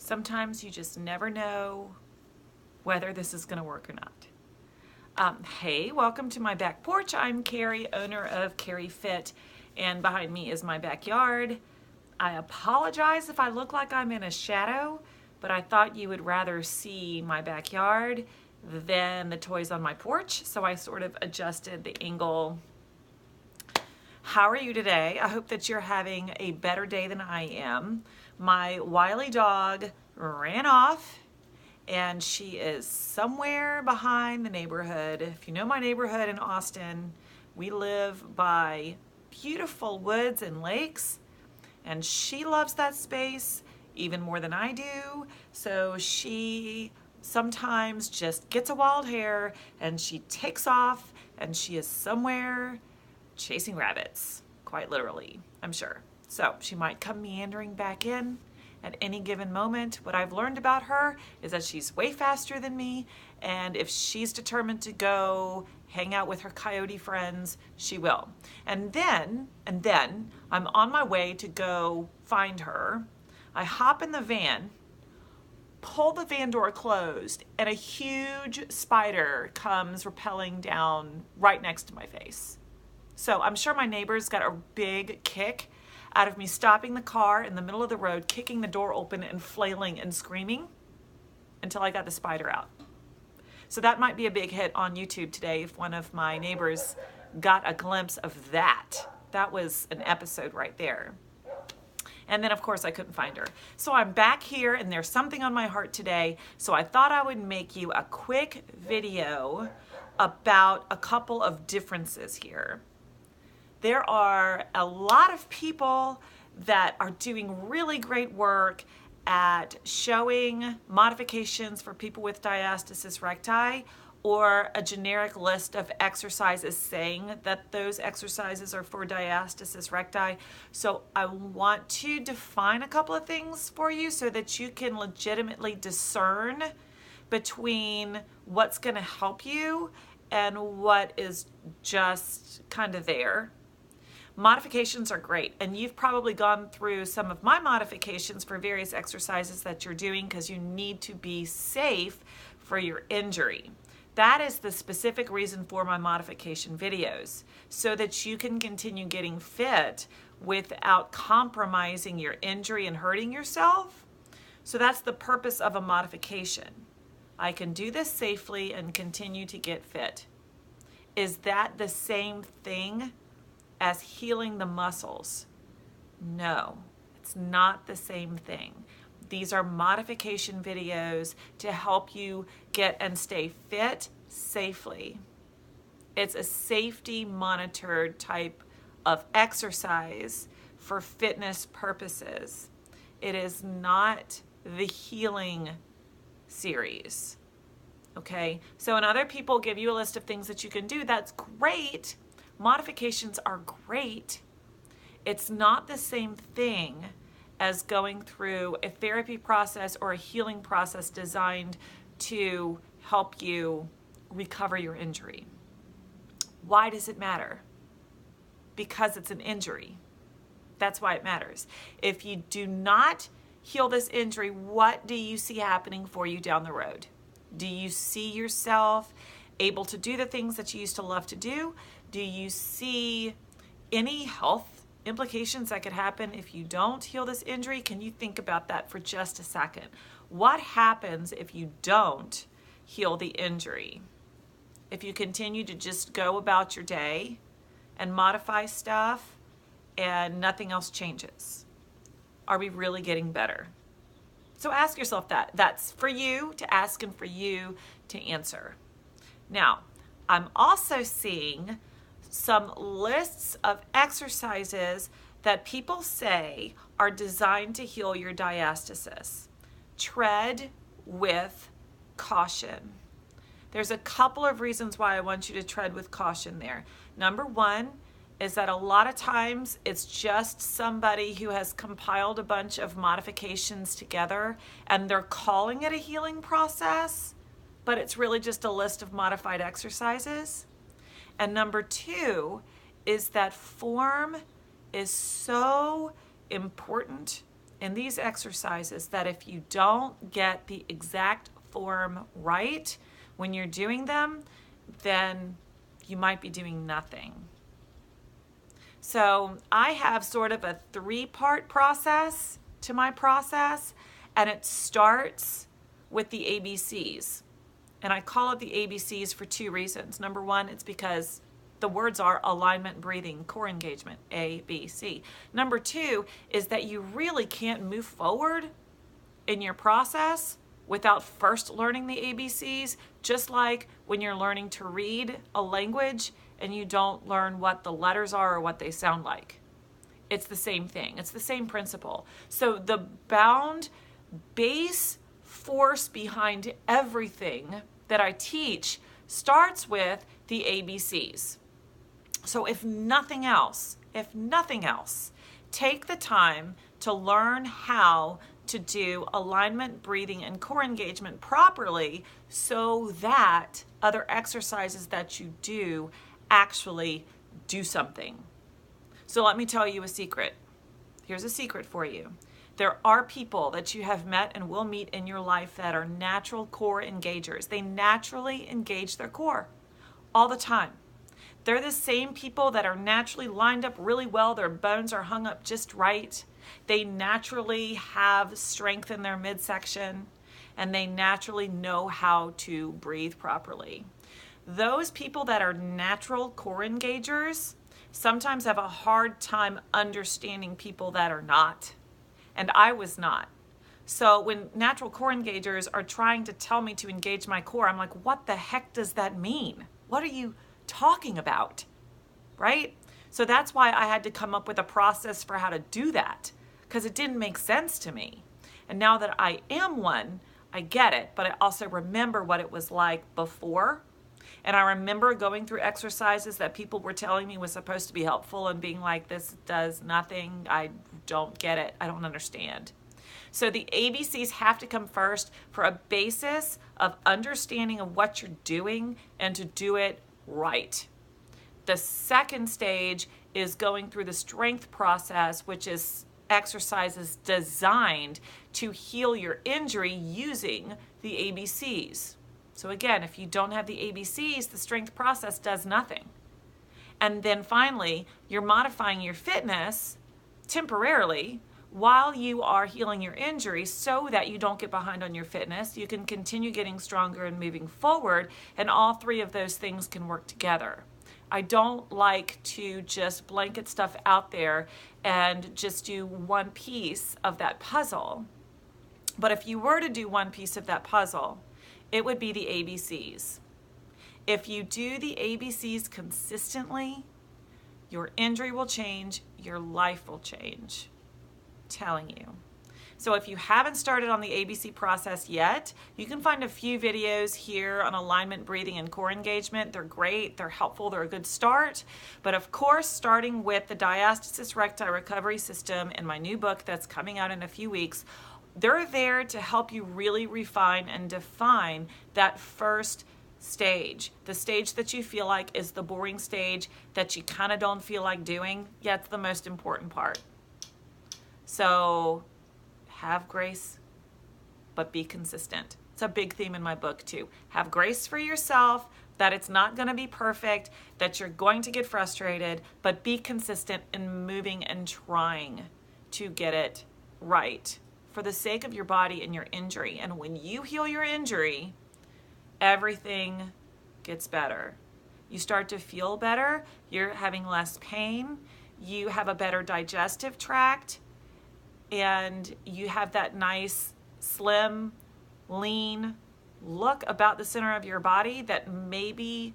Sometimes you just never know whether this is going to work or not. Hey, welcome to my back porch. I'm Carrie, owner of Carrie Fit, and behind me is my backyard. I apologize if I look like I'm in a shadow, but I thought you would rather see my backyard than the toys on my porch, so I sort of adjusted the angle. How are you today? I hope that you're having a better day than I am. My wily dog ran off and she is somewhere behind the neighborhood. If you know my neighborhood in Austin, we live by beautiful woods and lakes, and she loves that space even more than I do. So she sometimes just gets a wild hair and she takes off and she is somewhere chasing rabbits, quite literally, I'm sure. So she might come meandering back in at any given moment. What I've learned about her is that she's way faster than me, and if she's determined to go hang out with her coyote friends, she will. And then I'm on my way to go find her. I hop in the van, pull the van door closed, and a huge spider comes rappelling down right next to my face. So I'm sure my neighbors got a big kick out of me stopping the car in the middle of the road, kicking the door open and flailing and screaming until I got the spider out. So that might be a big hit on YouTube today if one of my neighbors got a glimpse of that. That was an episode right there. And then of course I couldn't find her. So I'm back here and there's something on my heart today. So I thought I would make you a quick video about a couple of differences here. There are a lot of people that are doing really great work at showing modifications for people with diastasis recti, or a generic list of exercises saying that those exercises are for diastasis recti. So I want to define a couple of things for you so that you can legitimately discern between what's going to help you and what is just kind of there. Modifications are great, and you've probably gone through some of my modifications for various exercises that you're doing because you need to be safe for your injury. That is the specific reason for my modification videos, so that you can continue getting fit without compromising your injury and hurting yourself. So that's the purpose of a modification. I can do this safely and continue to get fit. Is that the same thing as healing the muscles? No, it's not the same thing. These are modification videos to help you get and stay fit safely. It's a safety monitored type of exercise for fitness purposes. It is not the healing series. Okay, so when other people give you a list of things that you can do, that's great. Modifications are great. It's not the same thing as going through a therapy process or a healing process designed to help you recover your injury. Why does it matter? Because it's an injury. That's why it matters. If you do not heal this injury, what do you see happening for you down the road? Do you see yourself able to do the things that you used to love to do? Do you see any health implications that could happen if you don't heal this injury? Can you think about that for just a second? What happens if you don't heal the injury? If you continue to just go about your day and modify stuff and nothing else changes? Are we really getting better? So ask yourself that. That's for you to ask and for you to answer. Now, I'm also seeing some lists of exercises that people say are designed to heal your diastasis. Tread with caution. There's a couple of reasons why I want you to tread with caution there. Number one is that a lot of times it's just somebody who has compiled a bunch of modifications together and they're calling it a healing process, but it's really just a list of modified exercises. And number two is that form is so important in these exercises that if you don't get the exact form right when you're doing them, then you might be doing nothing. So I have sort of a 3-part process to my process, and it starts with the ABCs. And I call it the ABCs for 2 reasons. Number 1, it's because the words are alignment, breathing, core engagement, A, B, C. Number 2 is that you really can't move forward in your process without first learning the ABCs, just like when you're learning to read a language and you don't learn what the letters are or what they sound like. It's the same thing. It's the same principle. So the base force behind everything that I teach starts with the ABCs. So if nothing else, take the time to learn how to do alignment, breathing, and core engagement properly so that other exercises that you do actually do something. So let me tell you a secret. Here's a secret for you. There are people that you have met and will meet in your life that are natural core engagers. They naturally engage their core all the time. They're the same people that are naturally lined up really well. Their bones are hung up just right. They naturally have strength in their midsection, and they naturally know how to breathe properly. Those people that are natural core engagers sometimes have a hard time understanding people that are not. And I was not. So when natural core engagers are trying to tell me to engage my core, I'm like, what the heck does that mean? What are you talking about? Right? So that's why I had to come up with a process for how to do that, because it didn't make sense to me. And now that I am one, I get it, but I also remember what it was like before. And I remember going through exercises that people were telling me was supposed to be helpful and being like, this does nothing. I don't get it. I don't understand. So the ABCs have to come first for a basis of understanding of what you're doing and to do it right. The second stage is going through the strength process, which is exercises designed to heal your injury using the ABCs. So again, if you don't have the ABCs, the strength process does nothing. And then finally, you're modifying your fitness temporarily while you are healing your injury so that you don't get behind on your fitness. You can continue getting stronger and moving forward, and all 3 of those things can work together. I don't like to just blanket stuff out there and just do one piece of that puzzle. But if you were to do one piece of that puzzle, it would be the ABCs. If you do the ABCs consistently, your injury will change, your life will change. I'm telling you. So if you haven't started on the ABC process yet, you can find a few videos here on alignment, breathing, and core engagement. They're great, they're helpful, they're a good start. But of course, starting with the Diastasis Recti recovery system in my new book that's coming out in a few weeks, they're there to help you really refine and define that first stage. The stage that you feel like is the boring stage that you kind of don't feel like doing. Yeah, it's the most important part. So have grace, but be consistent. It's a big theme in my book too. Have grace for yourself, that it's not going to be perfect, that you're going to get frustrated, but be consistent in moving and trying to get it right for the sake of your body and your injury. And when you heal your injury, everything gets better. You start to feel better, you're having less pain, you have a better digestive tract, and you have that nice, slim, lean look about the center of your body that maybe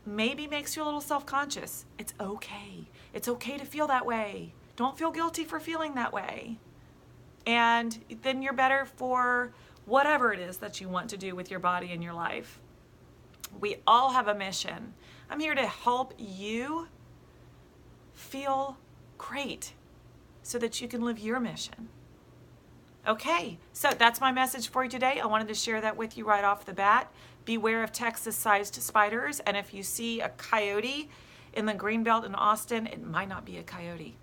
makes you a little self-conscious. It's okay. It's okay to feel that way. Don't feel guilty for feeling that way. And then you're better for whatever it is that you want to do with your body and your life. We all have a mission. I'm here to help you feel great so that you can live your mission. Okay, so that's my message for you today. I wanted to share that with you right off the bat. Beware of Texas-sized spiders, and if you see a coyote in the Greenbelt in Austin, it might not be a coyote.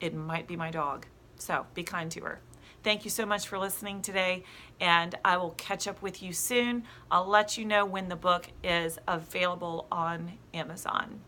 It might be my dog. So be kind to her. Thank you so much for listening today, and I will catch up with you soon. I'll let you know when the book is available on Amazon.